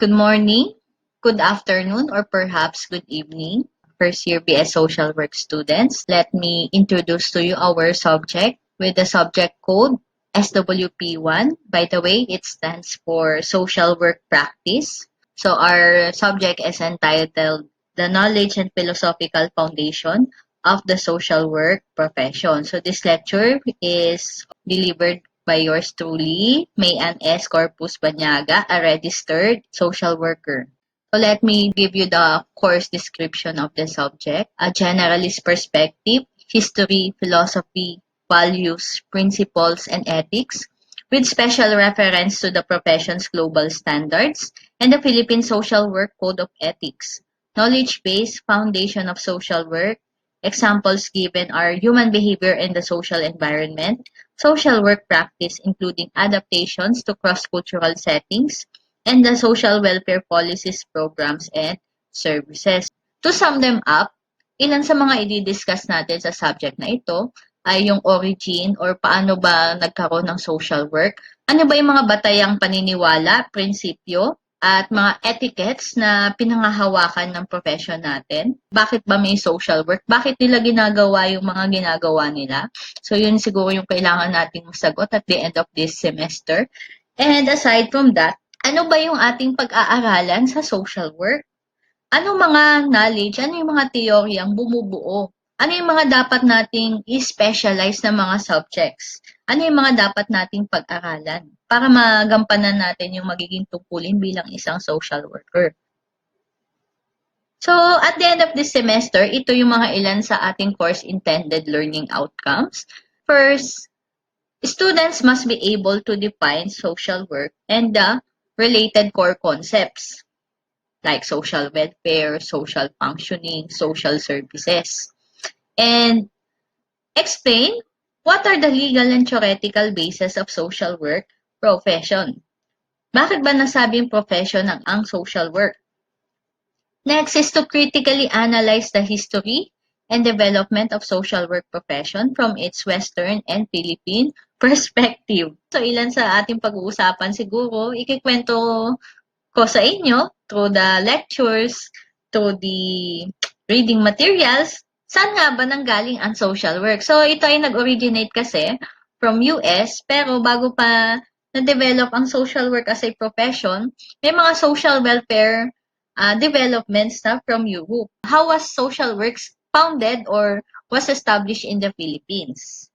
Good morning, good afternoon, or perhaps good evening. First year BS Social Work students, let me introduce to you our subject with the subject code SWP1. By the way, it stands for Social Work Practice. So our subject is entitled The Knowledge and Philosophical Foundation of the Social Work Profession. So this lecture is delivered by yours truly, Mayan S. Corpus Banyaga, a registered social worker. So let me give you the course description of the subject. A generalist perspective, history, philosophy, values, principles, and ethics, with special reference to the profession's global standards and the Philippine Social Work Code of Ethics. Knowledge-based foundation of social work. Examples given are human behavior in the social environment, social work practice including adaptations to cross-cultural settings, and the social welfare policies, programs, and services. To sum them up, ilan sa mga i-discuss natin sa subject na ito ay yung origin or paano ba nagkaroon ng social work, ano ba yung mga batayang paniniwala, prinsipyo, at mga etiquettes na pinangahawakan ng profession natin. Bakit ba may social work? Bakit nila ginagawa yung mga ginagawa nila? So yun siguro yung kailangan nating masagot at the end of this semester. And aside from that, ano ba yung ating pag-aaralan sa social work? Anong mga knowledge, ano yung mga teoryang bumubuo? Ano yung mga dapat nating i-specialize na mga subjects? Ano yung mga dapat nating pag-aralan para magampanan natin yung magiging tungkulin bilang isang social worker? So, at the end of this semester, ito yung mga ilan sa ating course intended learning outcomes. First, students must be able to define social work and the related core concepts like social welfare, social functioning, social services. And explain what are the legal and theoretical basis of social work profession. Bakit ba nasabing profession ang social work? Next is to critically analyze the history and development of social work profession from its Western and Philippine perspective. So ilan sa ating pag-uusapan siguro, ikikwento ko sa inyo through the lectures, through the reading materials, saan nga ba nanggaling ang social work? So ito ay nag-originate kasi from US, pero bago pa na-develop ang social work as a profession, may mga social welfare developments na from Europe. How was social works founded or was established in the Philippines?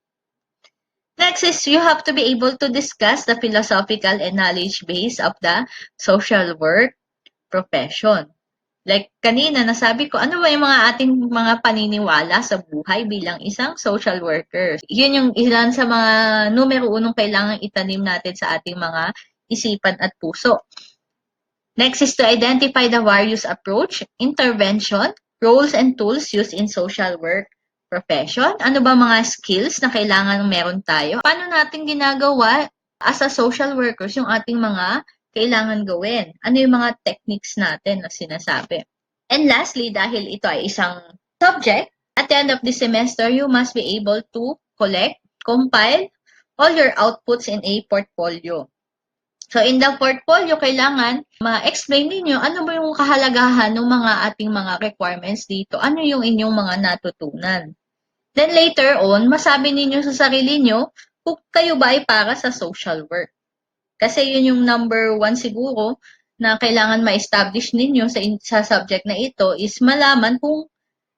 Next is you have to be able to discuss the philosophical and knowledge base of the social work profession. Like kanina, nasabi ko, ano ba yung mga ating mga paniniwala sa buhay bilang isang social worker? Yun yung ilan sa mga numero unong kailangang itanim natin sa ating mga isipan at puso. Next is to identify the various approach, intervention, roles, and tools used in social work profession. Ano ba mga skills na kailangan meron tayo? Paano natin ginagawa as a social workers yung ating mga kailangan gawin? Ano yung mga techniques natin na sinasabi? And lastly, dahil ito ay isang subject, at the end of the semester, you must be able to collect, compile all your outputs in a portfolio. So, in the portfolio, kailangan ma-explain ninyo ano ba yung kahalagahan ng mga ating mga requirements dito. Ano yung inyong mga natutunan. Then later on, masabi ninyo sa sarili nyo kung kayo ba ay para sa social work. Kasi yun yung number one siguro na kailangan ma-establish ninyo sa subject na ito is malaman kung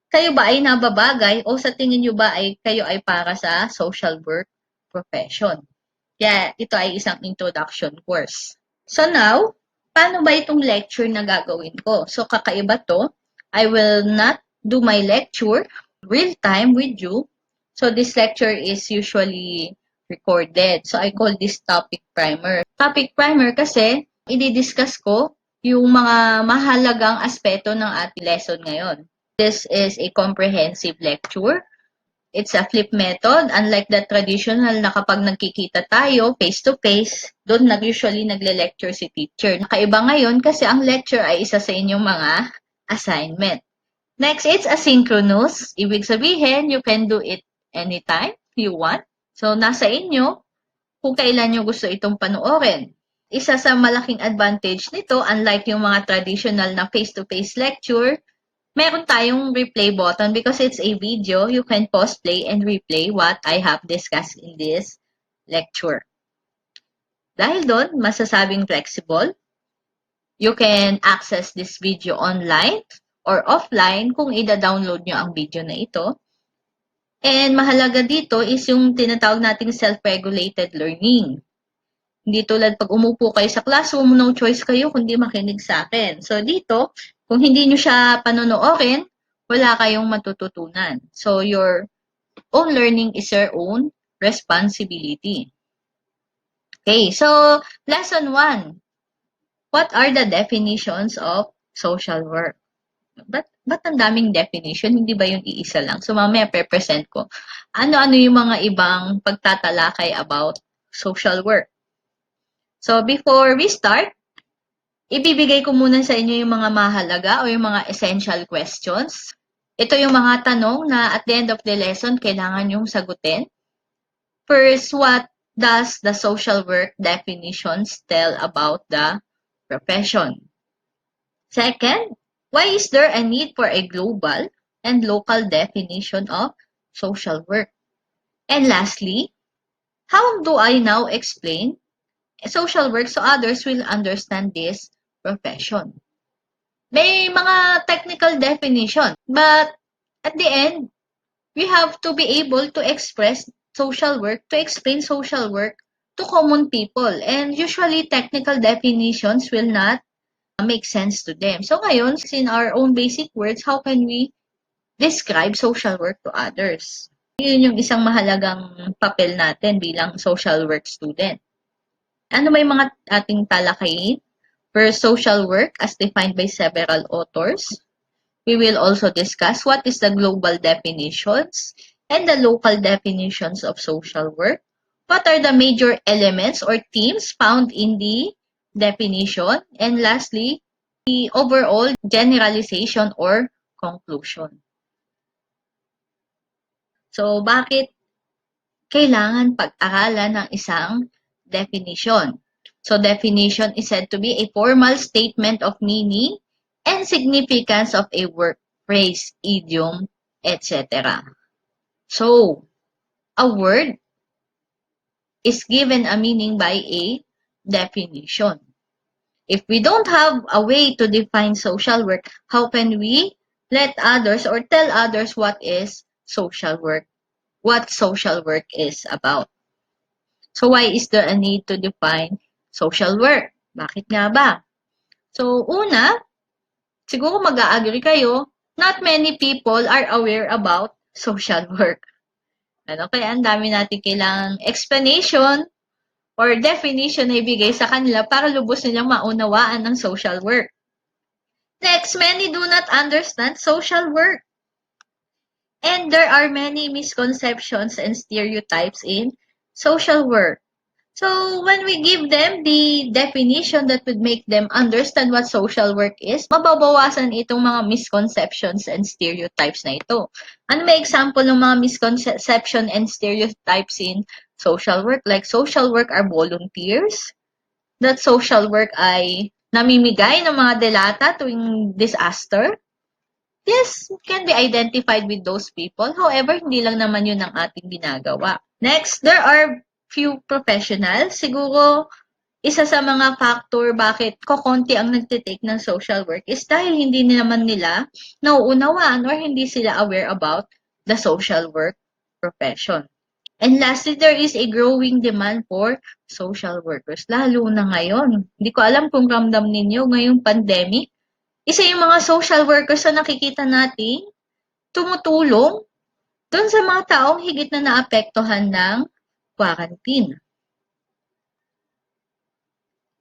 kayo ba ay nababagay o sa tingin nyo ba ay kayo ay para sa social work profession. Kaya ito ay isang introduction course. So now, paano ba itong lecture na gagawin ko? So kakaiba to. I will not do my lecture real time with you. So this lecture is usually recorded. So I call this topic primer. Topic primer kasi i-discuss ko yung mga mahalagang aspeto ng ating lesson ngayon. This is a comprehensive lecture. It's a flip method. Unlike the traditional na kapag nagkikita tayo face-to-face, doon usually nagle-lecture si teacher. Nakaiba ngayon kasi ang lecture ay isa sa inyong mga assignment. Next, it's asynchronous. Ibig sabihin, you can do it anytime you want. So, nasa inyo kung kailan nyo gusto itong panoorin. isa sa malaking advantage nito, unlike yung mga traditional na face-to-face lecture, meron tayong replay button because it's a video. You can pause, play, and replay what I have discussed in this lecture. Dahil doon, masasabing flexible. You can access this video online or offline kung ida-download nyo ang video na ito. And mahalaga dito is yung tinatawag nating self-regulated learning. Hindi tulad pag umupo kayo sa classroom, no choice kayo kundi makinig sa akin. So dito, kung hindi nyo siya panonoorin, wala kayong matututunan. So your own learning is your own responsibility. Okay, so lesson 1. What are the definitions of social work? Ba't ang daming definition? Hindi ba yung iisa lang? So mamaya pre-present ko. Ano-ano yung mga ibang pagtatalakay about social work? So before we start, ibibigay ko muna sa inyo yung mga mahalaga o yung mga essential questions. Ito yung mga tanong na at the end of the lesson, kailangan yung sagutin. First, what does the social work definitions tell about the profession? Second, why is there a need for a global and local definition of social work? And lastly, how do I now explain social work so others will understand this profession? May mga technical definition, but at the end, we have to be able to express social work, to explain social work to common people. And usually, technical definitions will not make sense to them. So ngayon, in our own basic words, how can we describe social work to others? Yun yung isang mahalagang papel natin bilang social work student. Ano may mga ating talakayin? First, social work as defined by several authors. We will also discuss what is the global definitions and the local definitions of social work. What are the major elements or themes found in the definition? And lastly, the overall generalization or conclusion. So, bakit kailangan pag-aralan ng isang definition? So, definition is said to be a formal statement of meaning and significance of a word, phrase, idiom, etc. So, a word is given a meaning by a definition. If we don't have a way to define social work, how can we let others or tell others what is social work, what social work is about? So why is there a need to define social work? Bakit nga ba? So una, siguro mag-a-agree kayo, not many people are aware about social work. Kaya ang dami natin kailangang explanation or definition na ibigay sa kanila para lubos nilang maunawaan ng social work. Next, many do not understand social work. And there are many misconceptions and stereotypes in social work. So, when we give them the definition that would make them understand what social work is, mababawasan itong mga misconceptions and stereotypes na ito. Ano may example ng mga misconception and stereotypes in social work? Like, social work are volunteers. That social work ay namimigay ng mga delata tuwing disaster. Yes, can be identified with those people. However, hindi lang naman yun ang ating ginagawa. Next, there are few professionals. Siguro, isa sa mga factor bakit kokonti ang nagtitake ng social work is dahil hindi naman nila nauunawaan or hindi sila aware about the social work profession. And lastly, there is a growing demand for social workers. Lalo na ngayon. Hindi ko alam kung ramdam ninyo ngayong pandemic. Isa yung mga social workers na nakikita natin tumutulong doon sa mga taong higit na naapektuhan ng quarantine.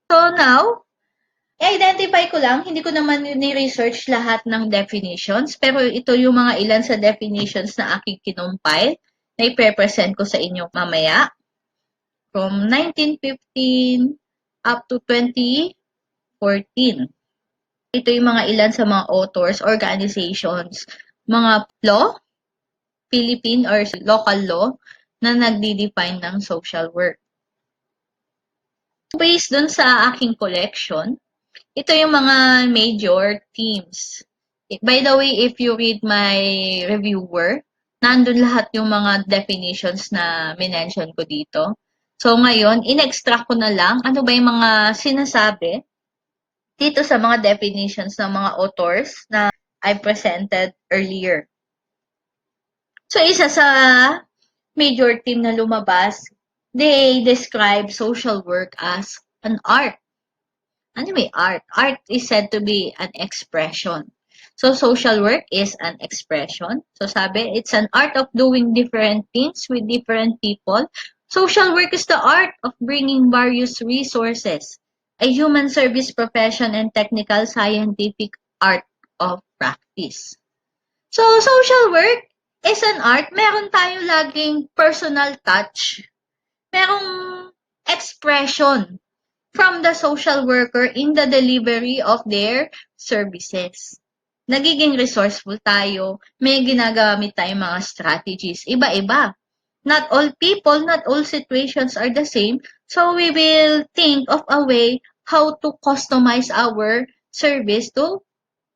So now, i-identify ko lang, hindi ko naman ni-research lahat ng definitions, pero ito yung mga ilan sa definitions na aking kinumpile na i-present ko sa inyo mamaya. From 1915 up to 2014. Ito yung mga ilan sa mga authors, organizations, mga law, Philippine or local law, na nagdi-define ng social work. Based dun sa aking collection, ito yung mga major themes. By the way, if you read my reviewer, nandun lahat yung mga definitions na minention ko dito. So ngayon, in-extract ko na lang ano ba yung mga sinasabi dito sa mga definitions ng mga authors na I presented earlier. So isa sa major theme na lumabas, they describe social work as an art. Ano may art? Art is said to be an expression. So, social work is an expression. So, sabi, it's an art of doing different things with different people. Social work is the art of bringing various resources, a human service profession and technical scientific art of practice. So, social work is an art. Meron tayo laging personal touch. Merong expression from the social worker in the delivery of their services. Nagiging resourceful tayo, may ginagamit tayong mga strategies, iba-iba. Not all people, not all situations are the same, so we will think of a way how to customize our service to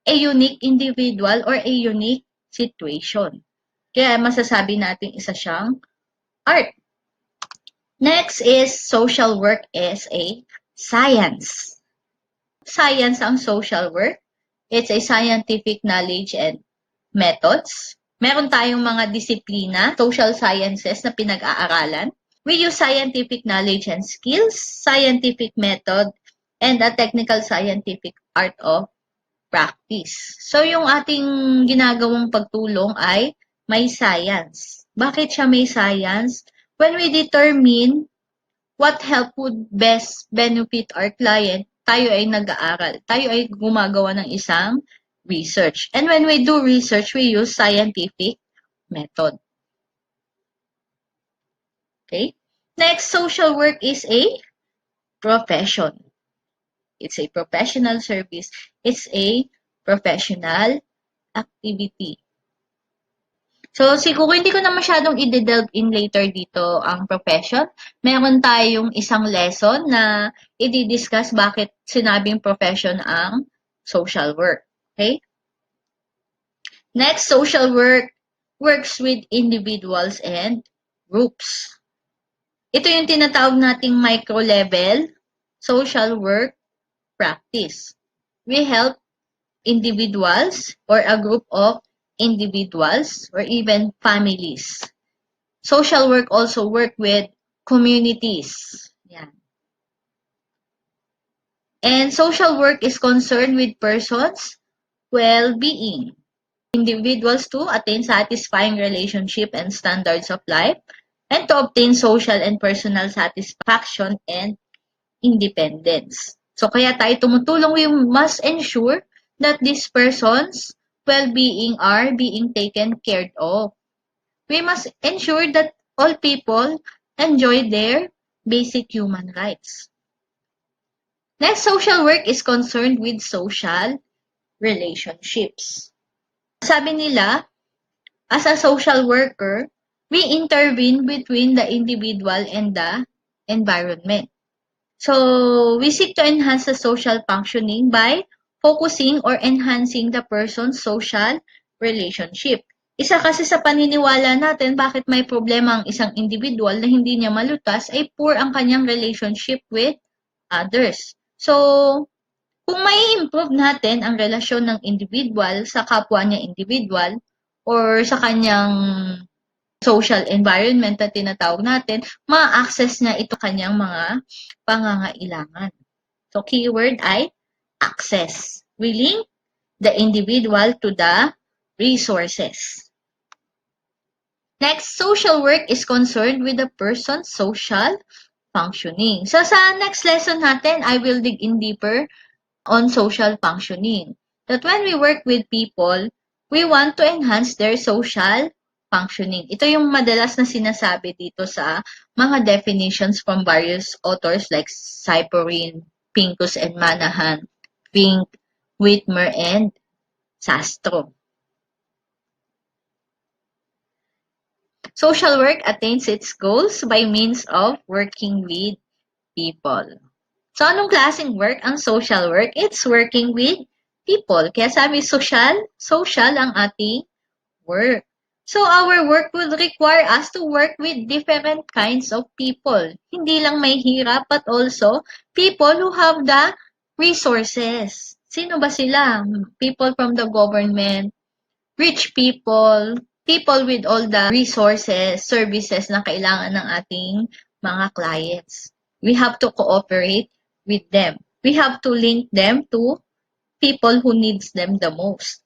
a unique individual or a unique situation. Kaya masasabi natin isa siyang art. Next is social work as a science. Science ang social work. It's a scientific knowledge and methods. Meron tayong mga disiplina, social sciences na pinag-aaralan. We use scientific knowledge and skills, scientific method, and a technical scientific art of practice. So, yung ating ginagawang pagtulong ay may science. Bakit siya may science? When we determine what help would best benefit our client, tayo ay nag-aaral. Tayo ay gumagawa ng isang research. And when we do research, we use scientific method. Okay? Next, social work is a profession. It's a professional service. It's a professional activity. So, siguro hindi ko na masyadong i-delve in later dito ang profession. Meron tayong isang lesson na i-discuss bakit sinabing profession ang social work. Okay? Next, social work works with individuals and groups. Ito yung tinatawag nating micro-level social work practice. We help individuals or a group of individuals or even families. Social work also work with communities. Yan. And social work is concerned with persons' well-being. Individuals to attain satisfying relationship and standards of life and to obtain social and personal satisfaction and independence. So kaya tayo tumutulong, we must ensure that these persons' well-being are being taken care of. We must ensure that all people enjoy their basic human rights. Next, social work is concerned with social relationships. Sabi nila, as a social worker, we intervene between the individual and the environment. So, we seek to enhance the social functioning by focusing or enhancing the person's social relationship. Isa kasi sa paniniwala natin bakit may problema ang isang individual na hindi niya malutas ay poor ang kanyang relationship with others. So, kung may improve natin ang relasyon ng individual sa kapwa niya individual or sa kanyang social environment na tinatawag natin, ma-access niya ito kanyang mga pangangailangan. So, keyword ay access. We link the individual to the resources. Next, social work is concerned with the person's social functioning. So, sa next lesson natin, I will dig in deeper on social functioning. That when we work with people, we want to enhance their social functioning. Ito yung madalas na sinasabi dito sa mga definitions from various authors like Cyprian, Pincus and Manahan, Fink, Whitmer, and Sastro. Social work attains its goals by means of working with people. So, anong klaseng work ang social work? It's working with people. Kaya sabi, social ang ating work. So, our work will require us to work with different kinds of people. Hindi lang may hirap, but also people who have the resources. Sino ba sila? People from the government, rich people, people with all the resources, services na kailangan ng ating mga clients. We have to cooperate with them. We have to link them to people who needs them the most.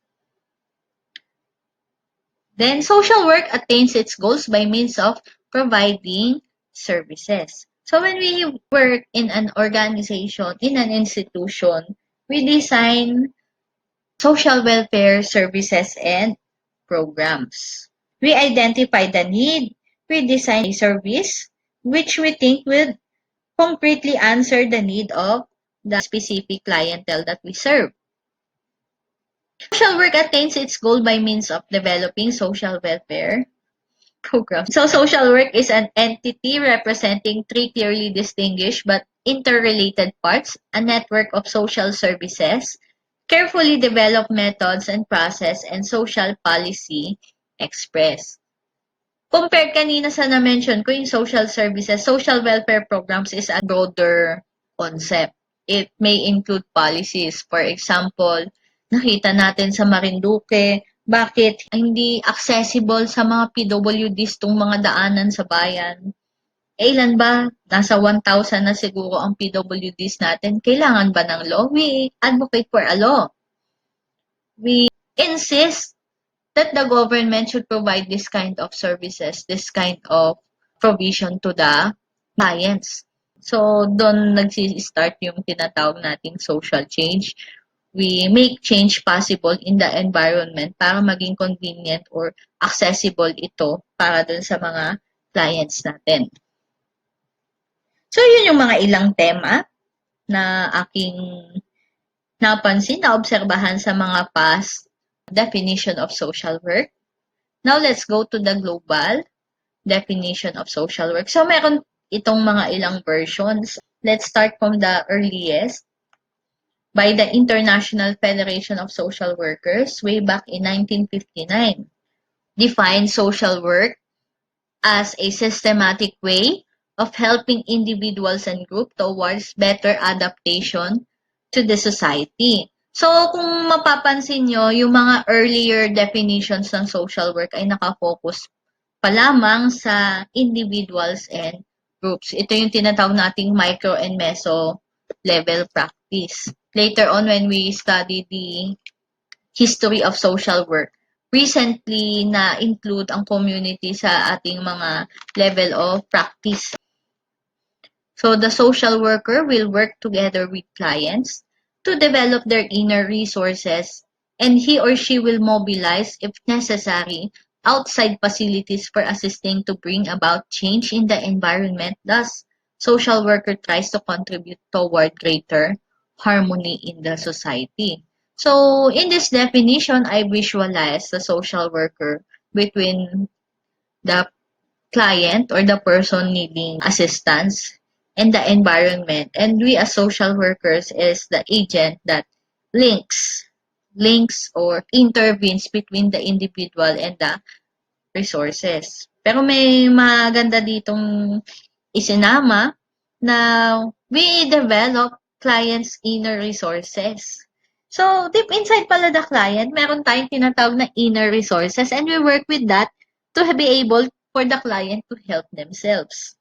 Then, social work attains its goals by means of providing services. So, when we work in an organization, in an institution, we design social welfare services and programs. We identify the need. We design a service which we think will concretely answer the need of the specific clientele that we serve. Social work attains its goal by means of developing social welfare programs. So, social work is an entity representing three clearly distinguished but interrelated parts, a network of social services, carefully developed methods and process, and social policy expressed. Compared kanina sa na-mention ko, yung social services, social welfare programs is a broader concept. It may include policies. For example, nakita natin sa Marinduque, bakit hindi accessible sa mga PWDs tong mga daanan sa bayan? Eh, ilan ba? Nasa 1,000 na siguro ang PWDs natin. Kailangan ba ng law? We advocate for a law. We insist that the government should provide this kind of services, this kind of provision to the clients. So, doon nagsi-start yung tinatawag nating social change. We make change possible in the environment para maging convenient or accessible ito para dun sa mga clients natin. So, yun yung mga ilang tema na aking napansin, naobserbahan sa mga past definition of social work. Now, let's go to the global definition of social work. So, meron itong mga ilang versions. Let's start from the earliest by the International Federation of Social Workers way back in 1959. Defines social work as a systematic way of helping individuals and groups towards better adaptation to the society. So, kung mapapansin nyo, yung mga earlier definitions ng social work ay nakafocus pa lamang sa individuals and groups. Ito yung tinatawag nating micro and meso level practice. Later on, when we study the history of social work, recently na-include ang community sa ating mga level of practice. So the social worker will work together with clients to develop their inner resources, and he or she will mobilize, if necessary, outside facilities for assisting to bring about change in the environment. Thus, social worker tries to contribute toward greater harmony in the society. So, in this definition, I visualize the social worker between the client or the person needing assistance and the environment. And we as social workers is the agent that links or intervenes between the individual and the resources. Pero may maganda ditong isinama na we develop clients' inner resources. So, deep inside pala the client, meron tayong tinatawag na inner resources, and we work with that to be able for the client to help themselves.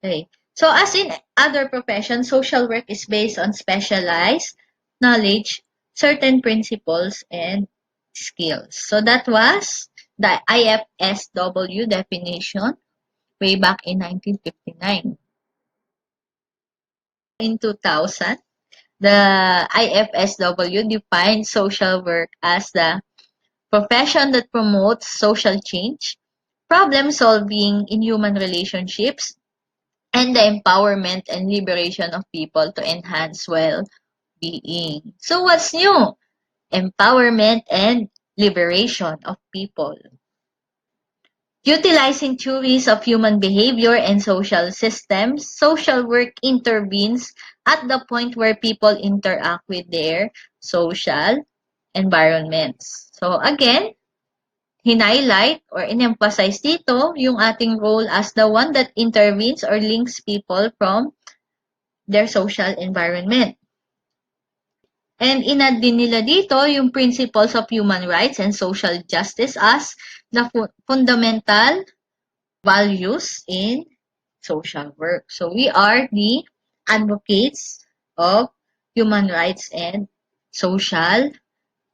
Okay. So, as in other professions, social work is based on specialized knowledge, certain principles, and skills. So, that was the IFSW definition way back in 1959. In 2000, the IFSW defined social work as the profession that promotes social change, problem solving in human relationships, and the empowerment and liberation of people to enhance well-being. So what's new? Empowerment and liberation of people. Utilizing theories of human behavior and social systems, social work intervenes at the point where people interact with their social environments. So again, hinighlight or in-emphasize dito yung ating role as the one that intervenes or links people from their social environment. And inad din nila dito yung principles of human rights and social justice as the fundamental values in social work. So we are the advocates of human rights and social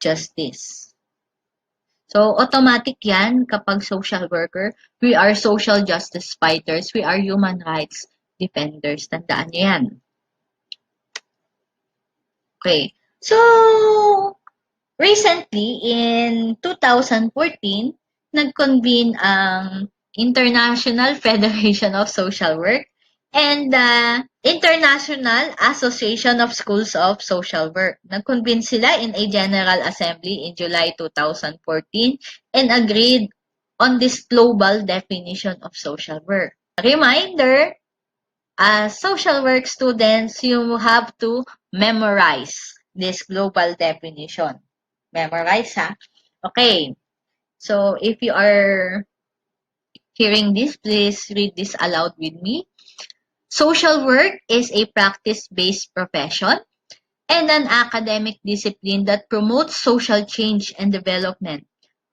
justice. So automatic yan kapag social worker. We are social justice fighters. We are human rights defenders. Tandaan nyo yan. Okay. So, recently, in 2014, nag-convene ang International Federation of Social Work and the International Association of Schools of Social Work. Nag-convene sila in a General Assembly in July 2014 and agreed on this global definition of social work. Reminder, as social work students, you have to memorize this global definition. Memorize, ha? Okay. So, if you are hearing this, please read this aloud with me. Social work is a practice-based profession and an academic discipline that promotes social change and development,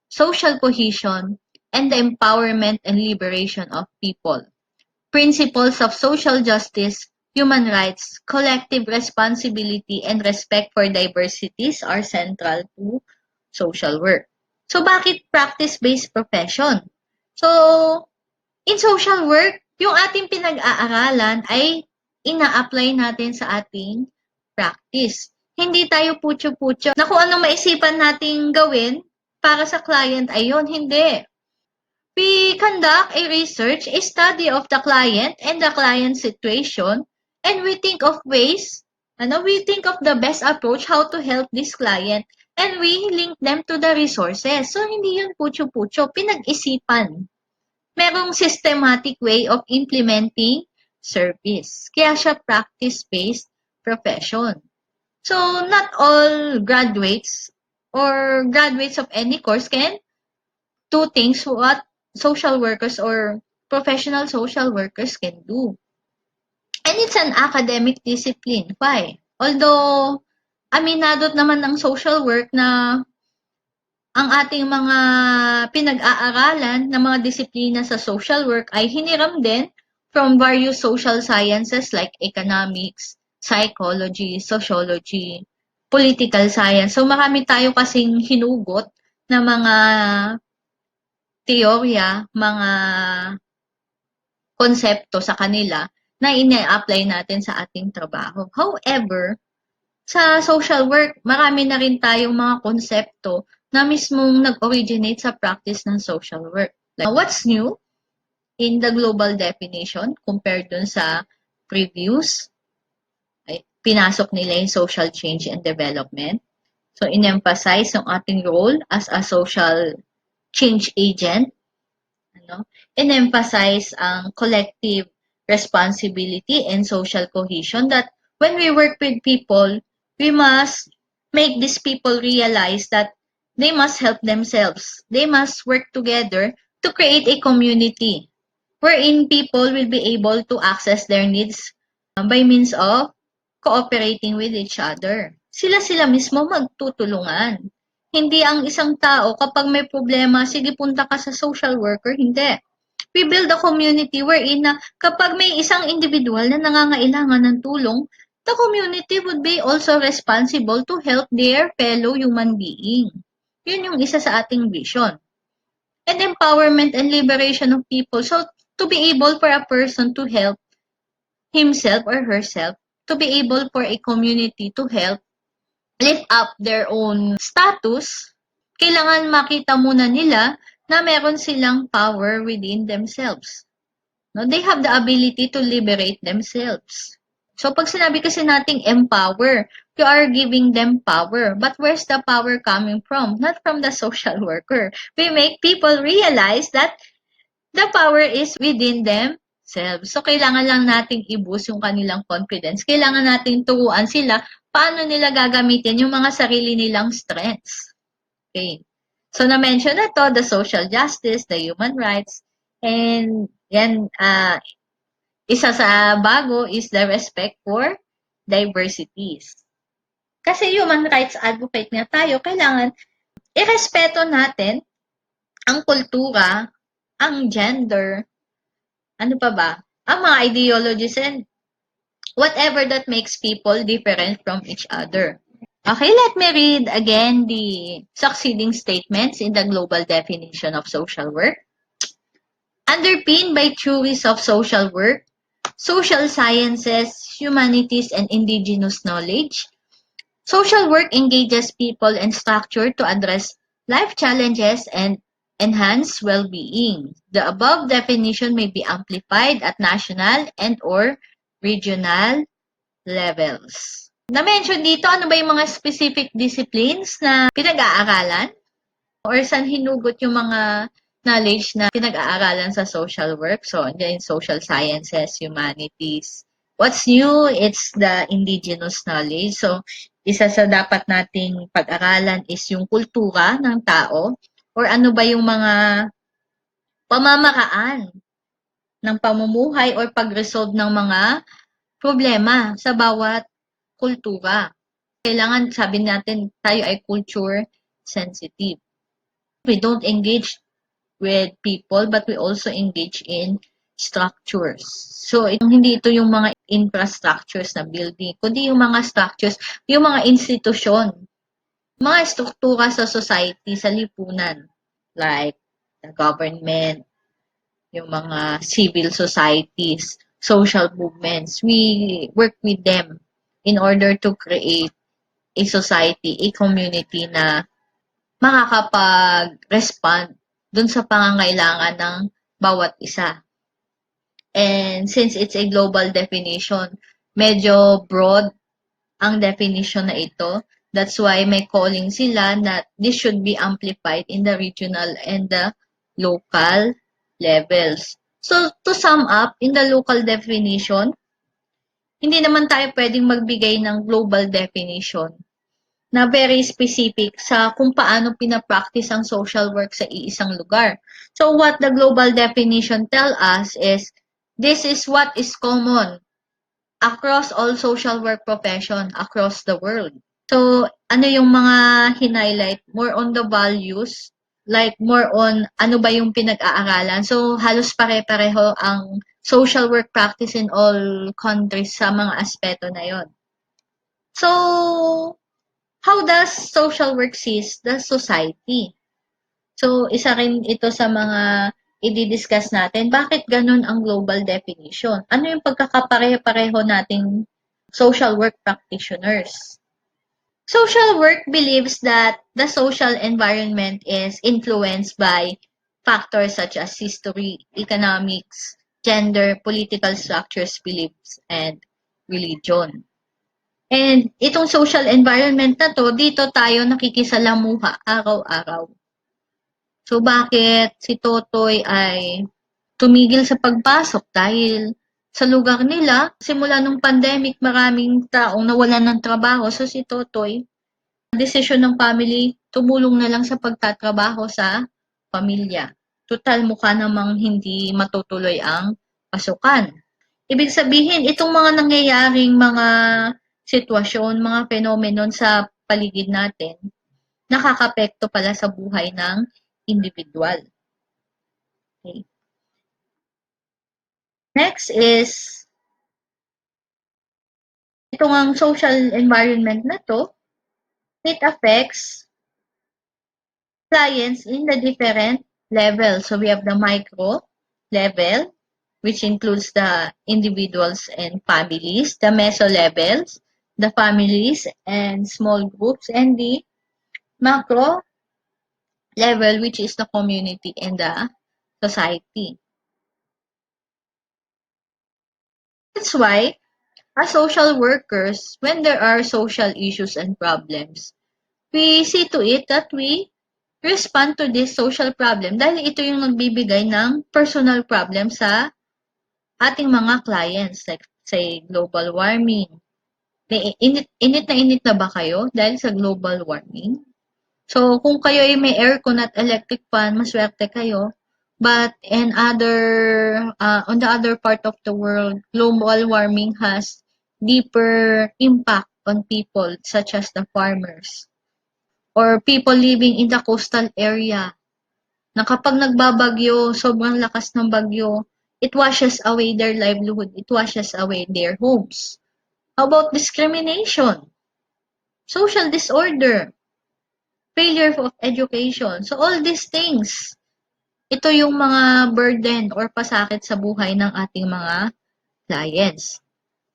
social cohesion, and the empowerment and liberation of people. Principles of social justice, human rights, collective responsibility, and respect for diversities are central to social work. So, bakit practice-based profession? So, in social work, yung ating pinag-aaralan ay ina-apply natin sa ating practice. Hindi tayo putyo-putyo na kung anong maisipan nating gawin para sa client ay yun. Hindi. We conduct a research, a study of the client and the client situation, and we think of ways, we think of the best approach how to help this client, and we link them to the resources. So, hindi yun putyo-putyo, pinag-isipan. Merong systematic way of implementing service. Kaya siya practice-based profession. So, not all graduates or graduates of any course can do things what social workers or professional social workers can do. And it's an academic discipline. Why? Although, aminadot naman ng social work na ang ating mga pinag-aaralan ng mga disiplina sa social work ay hiniram din from various social sciences like economics, psychology, sociology, political science. So, marami tayo kasing hinugot na mga teorya, mga konsepto sa kanila na ine-apply natin sa ating trabaho. However, sa social work, marami na rin tayong mga konsepto na mismong nag-originate sa practice ng social work. Like, what's new in the global definition compared dun sa previous? Ay, pinasok nila yung social change and development. So, in-emphasize yung ating role as a social change agent. In-emphasize ang collective responsibility and social cohesion that when we work with people, we must make these people realize that they must help themselves. They must work together to create a community wherein people will be able to access their needs by means of cooperating with each other. Sila-sila mismo magtutulungan. Hindi ang isang tao kapag may problema, sige punta ka sa social worker, hindi. We build a community wherein na kapag may isang individual na nangangailangan ng tulong, the community would be also responsible to help their fellow human being. Yun yung isa sa ating vision. And empowerment and liberation of people. So, to be able for a person to help himself or herself, to be able for a community to help lift up their own status, kailangan makita muna nila na meron silang power within themselves. No, they have the ability to liberate themselves. So, pag sinabi kasi nating empower, you are giving them power. But where's the power coming from? Not from the social worker. We make people realize that The power is within themselves. So, kailangan lang nating i-boost yung kanilang confidence. Kailangan nating turuan sila paano nila gagamitin yung mga sarili nilang strengths. Okay. So, na-mention na to, the social justice, the human rights, and yan, isa sa bago is the respect for diversities. Kasi human rights advocate nga tayo, kailangan irespeto natin ang kultura, ang gender, ano pa ba, ang mga ideologies and whatever that makes people different from each other. Okay, let me read again the succeeding statements in the global definition of social work. Underpinned by theories of social work, social sciences, humanities, and indigenous knowledge, social work engages people and structure to address life challenges and enhance well-being. The above definition may be amplified at national and/or regional levels. Na-mention dito, ano ba yung mga specific disciplines na pinag-aaralan or saan hinugot yung mga knowledge na pinag-aaralan sa social work. So, andyan social sciences, humanities. What's new? It's the indigenous knowledge. So, isa sa dapat nating pag-aralan is yung kultura ng tao or ano ba yung mga pamamaraan ng pamumuhay or pag-resolve ng mga problema sa bawat kultura. Kailangan, sabi natin, tayo ay culture sensitive. We don't engage with people, but we also engage in structures. So, hindi ito yung mga infrastructures na building, kundi yung mga structures, yung mga institusyon, mga struktura sa society, sa lipunan, like the government, yung mga civil societies, social movements. We work with them in order to create a society, a community na makakapag-respond dun sa pangangailangan ng bawat isa. And since it's a global definition, medyo broad ang definition na ito. That's why may calling sila na this should be amplified in the regional and the local levels. So, to sum up, in the local definition, hindi naman tayo pwedeng magbigay ng global definition na very specific sa kung paano pinapractice ang social work sa iisang lugar. So what the global definition tell us is this is what is common across all social work profession across the world. So ano yung mga highlight more on the values, like more on ano ba yung pinag-aaralan. So halos pare-pareho ang social work practice in all countries sa mga aspeto na yon. So how does social work sees the society? So, isa rin ito sa mga i-discuss natin. Bakit ganun ang global definition? Ano yung pagkakapareho-pareho nating social work practitioners? Social work believes that the social environment is influenced by factors such as history, economics, gender, political structures, beliefs, and religion. And itong social environment na to, dito tayo nakikisalamuha araw-araw. So bakit si Totoy ay tumigil sa pagpasok? Dahil sa lugar nila, simula nung pandemic, maraming taong nawalan ng trabaho. So si Totoy, desisyon ng family, tumulong na lang sa pagtatrabaho sa pamilya. Tutal mukha namang hindi matutuloy ang pasukan. Ibig sabihin, itong mga nangyayaring mga sitwasyon, mga phenomenon sa paligid natin, nakakapekto pala sa buhay ng individual. Okay. Next is, itong ang social environment na to, it affects clients in the different levels. So we have the micro level, which includes the individuals and families, the meso levels, the families and small groups, and the macro level, which is the community and the society. That's why, as social workers, when there are social issues and problems, we see to it that we respond to this social problem dahil ito yung nagbibigay ng personal problem sa ating mga clients like say global warming. Init na ba kayo dahil sa global warming? So, kung kayo ay may aircon at electric fan, maswerte kayo. But on the other part of the world, global warming has deeper impact on people such as the farmers or people living in the coastal area na kapag nagbabagyo, sobrang lakas ng bagyo, it washes away their livelihood, it washes away their homes. How about discrimination, social disorder, failure of education? So all these things, ito yung mga burden or pasakit sa buhay ng ating mga clients.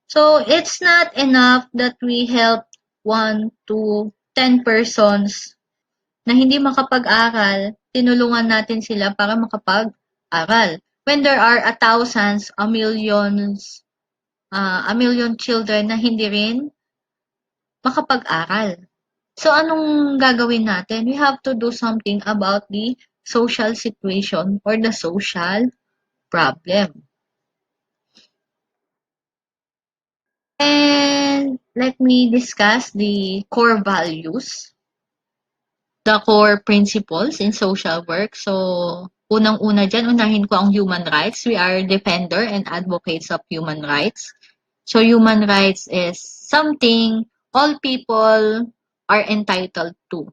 So it's not enough that we help 1 to 10 persons na hindi makapag-aral, tinulungan natin sila para makapag-aral. When there are a million children na hindi rin makapag-aral. So, anong gagawin natin? We have to do something about the social situation or the social problem. And let me discuss the core values, the core principles in social work. So, unang-una dyan, unahin ko ang human rights. We are defender and advocates of human rights. So, human rights is something all people are entitled to.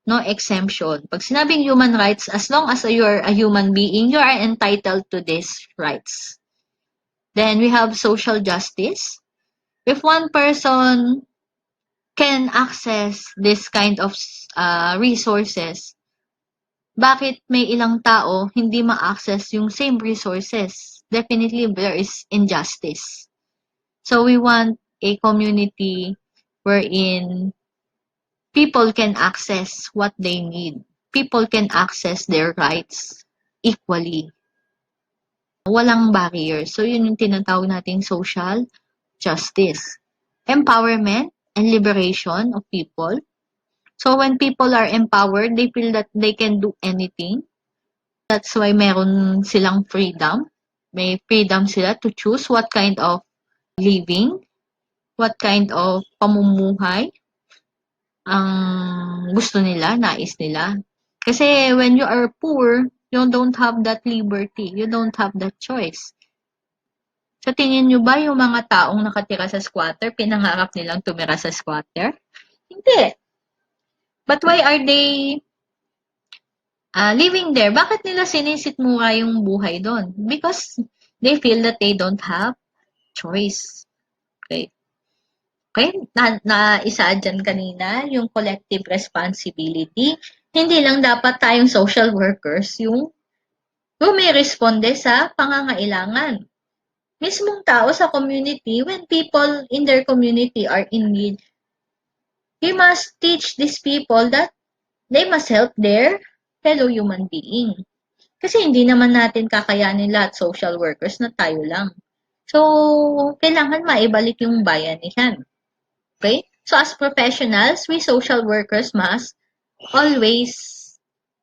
No exemption. Pag sinabing human rights, as long as you're a human being, you are entitled to these rights. Then we have social justice. If one person can access this kind of resources, bakit may ilang tao hindi ma-access yung same resources? Definitely, there is injustice. So we want a community wherein people can access what they need. People can access their rights equally. Walang barrier. So, yun yung tinatawag nating social justice. Empowerment and liberation of people. So, when people are empowered, they feel that they can do anything. That's why meron silang freedom. May freedom sila to choose what kind of living, what kind of pamumuhay ang gusto nila, nais nila. Kasi when you are poor, you don't have that liberty. You don't have that choice. Sa tingin nyo ba yung mga taong nakatira sa squatter, pinangarap nilang tumira sa squatter? Hindi. But why are they living there? Bakit nila sinisikmura yung buhay doon? Because they feel that they don't have choice. Okay? Okay? Isa dyan kanina, yung collective responsibility. Hindi lang dapat tayong social workers yung rumiresponde sa pangangailangan. Mismong tao sa community, when people in their community are in need, we must teach these people that they must help their fellow human being. Kasi hindi naman natin kakayanin lahat social workers na tayo lang. So, kailangan maibalik yung bayanihan. Okay? So, as professionals, we social workers must always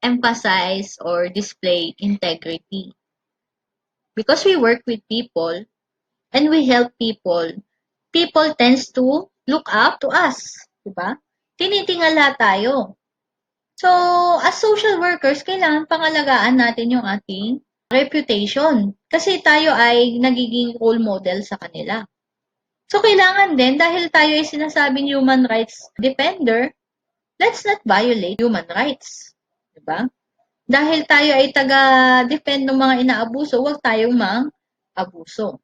emphasize or display integrity. Because we work with people and we help people, people tends to look up to us. Diba? Tinitingala tayo. So, as social workers, kailangan pangalagaan natin yung ating reputation. Kasi tayo ay nagiging role model sa kanila. So, kailangan din, dahil tayo ay sinasabing human rights defender, let's not violate human rights. Diba? Dahil tayo ay taga-defend ng mga inaabuso, huwag tayong mang-abuso.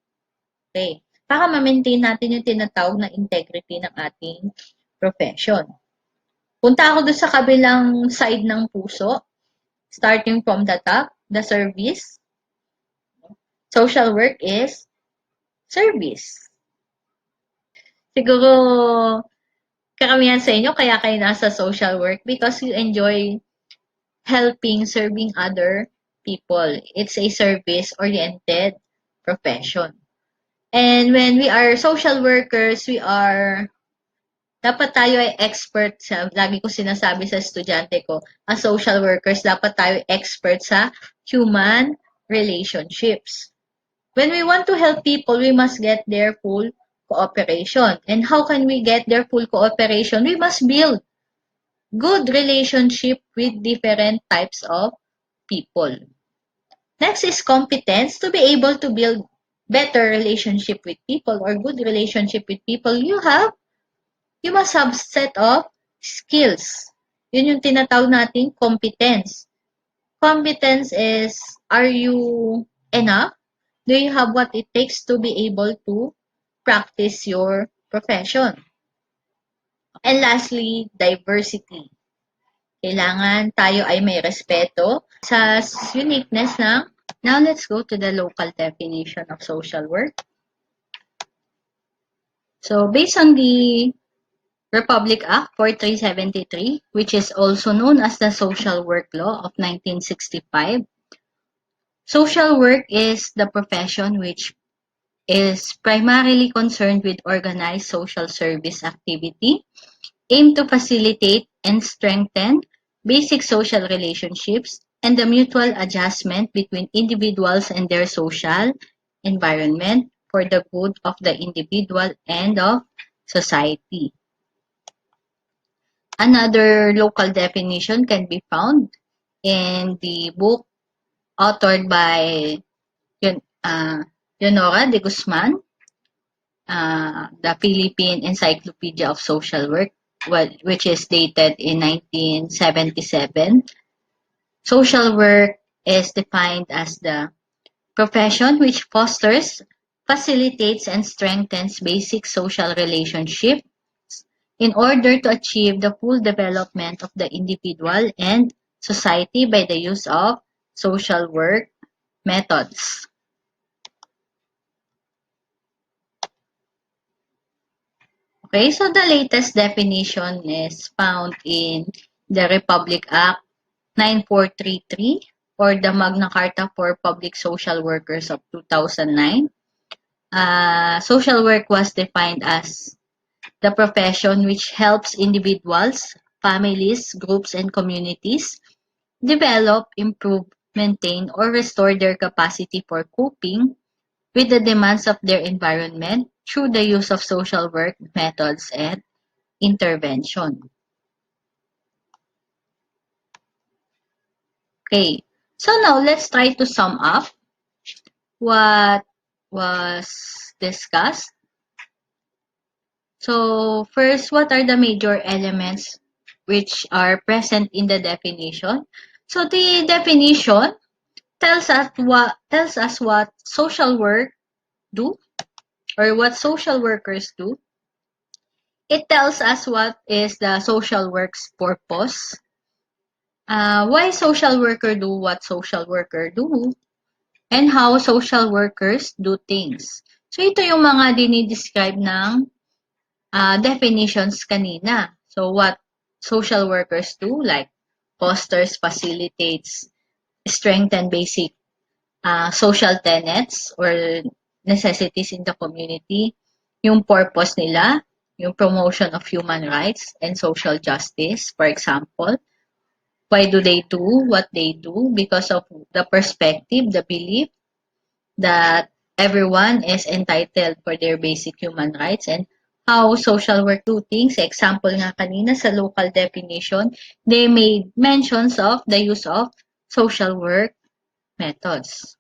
Okay. Para ma-maintain natin yung tinatawag na integrity ng ating profession. Punta ako doon sa kabilang side ng puso, starting from the top, the service. Social work is service. Siguro, karamihan sa inyo, kaya kayo nasa social work because you enjoy helping, serving other people. It's a service-oriented profession. And when we are social workers, we are Dapat tayo ay expert sa, lagi ko sinasabi sa estudyante ko, as social workers, dapat tayo expert sa human relationships. When we want to help people, we must get their full cooperation. And how can we get their full cooperation? We must build good relationship with different types of people. Next is competence. To be able to build better relationship with people or good relationship with people, you must have set of skills. Yun yung tinatawag nating competence. Competence is, are you enough? Do you have what it takes to be able to practice your profession? And lastly, diversity. Kailangan tayo ay may respeto sa uniqueness ng. Now, let's go to the local definition of social work. So, based on the Republic Act 4373, which is also known as the Social Work Law of 1965, social work is the profession which is primarily concerned with organized social service activity, aimed to facilitate and strengthen basic social relationships and the mutual adjustment between individuals and their social environment for the good of the individual and of society. Another local definition can be found in the book authored by Leonora de Guzman, the Philippine Encyclopedia of Social Work, which is dated in 1977. Social work is defined as the profession which fosters, facilitates, and strengthens basic social relationships in order to achieve the full development of the individual and society by the use of social work methods. Okay, so the latest definition is found in the Republic Act 9433 or the Magna Carta for Public Social Workers of 2009. Social work was defined as the profession which helps individuals, families, groups, and communities develop, improve, maintain, or restore their capacity for coping with the demands of their environment through the use of social work methods and intervention. Okay, so now let's try to sum up what was discussed. So first, what are the major elements which are present in the definition? So the definition tells us what social work do or what social workers do. It tells us what is the social work's purpose. Why social worker do what social worker do, and how social workers do things. So ito yung mga dinidescribe ng definitions kanina. So what social workers do, like fosters, facilitates, strengthen basic social tenets or necessities in the community, yung purpose nila, yung promotion of human rights and social justice, for example. Why do they do what they do? Because of the perspective, the belief that everyone is entitled for their basic human rights, and how social work do things. Example nga kanina sa local definition, they made mentions of the use of social work methods.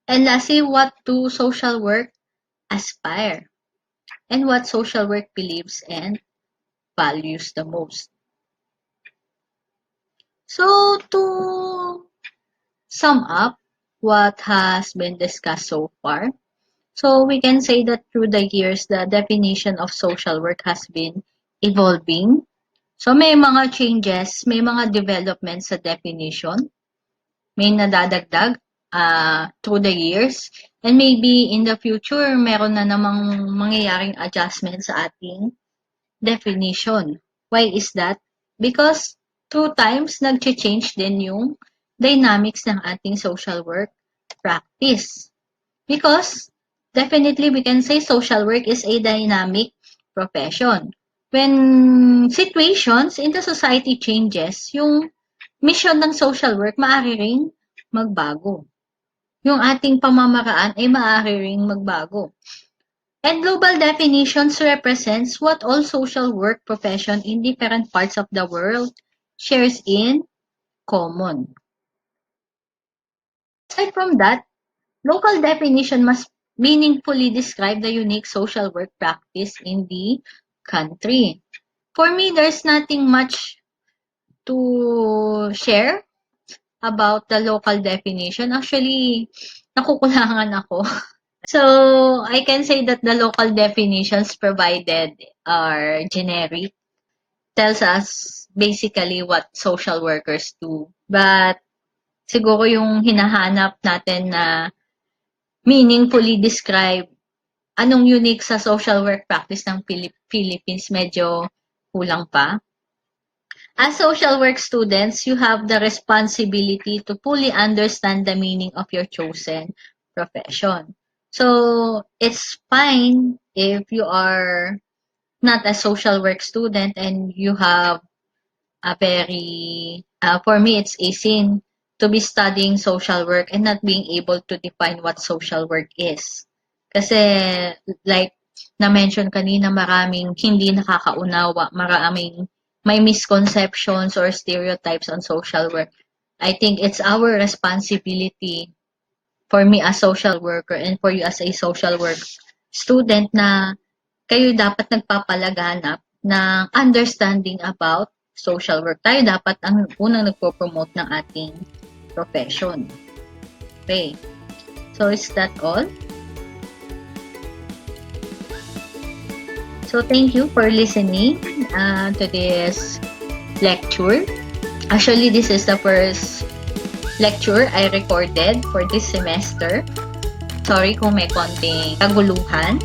And lastly, what do social work aspire? And what social work believes and values the most? So, to sum up what has been discussed so far, so we can say that through the years, the definition of social work has been evolving. So may mga changes, may mga developments sa definition, may nadadagdag through the years, and maybe in the future, meron na namang mangyayaring adjustment sa ating definition. Why is that? Because through times, nag-change din yung dynamics ng ating social work practice. Because definitely we can say social work is a dynamic profession. When situations in the society changes, yung mission ng social work maaari ring magbago. Yung ating pamamaraan ay maaari ring magbago. And global definitions represents what all social work profession in different parts of the world shares in common. Aside from that, local definition must meaningfully describe the unique social work practice in the country. For me, there's nothing much to share about the local definition. Actually, nakukulangan ako. So, I can say that the local definitions provided are generic, tells us basically what social workers do. But siguro yung hinahanap natin na meaningfully describe anong unique sa social work practice ng Philippines, medyo kulang pa. As social work students, you have the responsibility to fully understand the meaning of your chosen profession. So, it's fine if you are not a social work student and you have a very, for me, it's a sin to be studying social work and not being able to define what social work is. Kasi, like na-mention kanina, maraming hindi nakakaunawa, maraming may misconceptions or stereotypes on social work. I think it's our responsibility, for me as social worker and for you as a social work student, na kayo dapat nagpapalaganap ng understanding about social work. Tayo dapat ang unang nagpo-promote ng ating profession. Okay. So, is that all? So, thank you for listening to this lecture. Actually, this is the first lecture I recorded for this semester. Sorry kung may konting kaguluhan.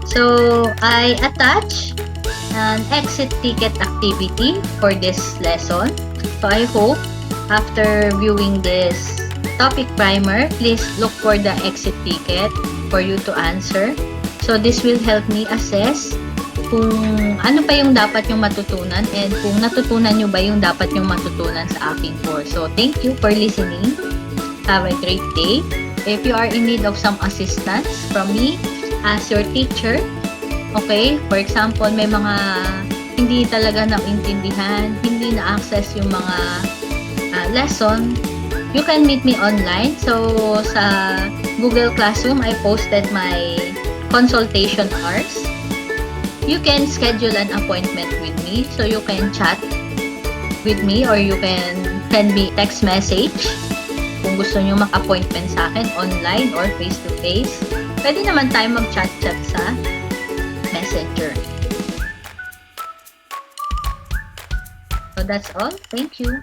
So, I attach an exit ticket activity for this lesson. So, I hope after viewing this topic primer, please look for the exit ticket for you to answer. So, this will help me assess kung ano pa yung dapat yung matutunan and kung natutunan nyo ba yung dapat yung matutunan sa aking course. So, thank you for listening. Have a great day. If you are in need of some assistance from me as your teacher, okay, for example, may mga hindi talaga naintindihan, hindi na-access yung mga lesson, you can meet me online. So, sa Google Classroom, I posted my consultation hours. You can schedule an appointment with me. So, you can chat with me or you can send me text message kung gusto nyo mag-appointment sa akin online or face-to-face. Pwede naman tayo mag-chat-chat sa Messenger. So, that's all. Thank you.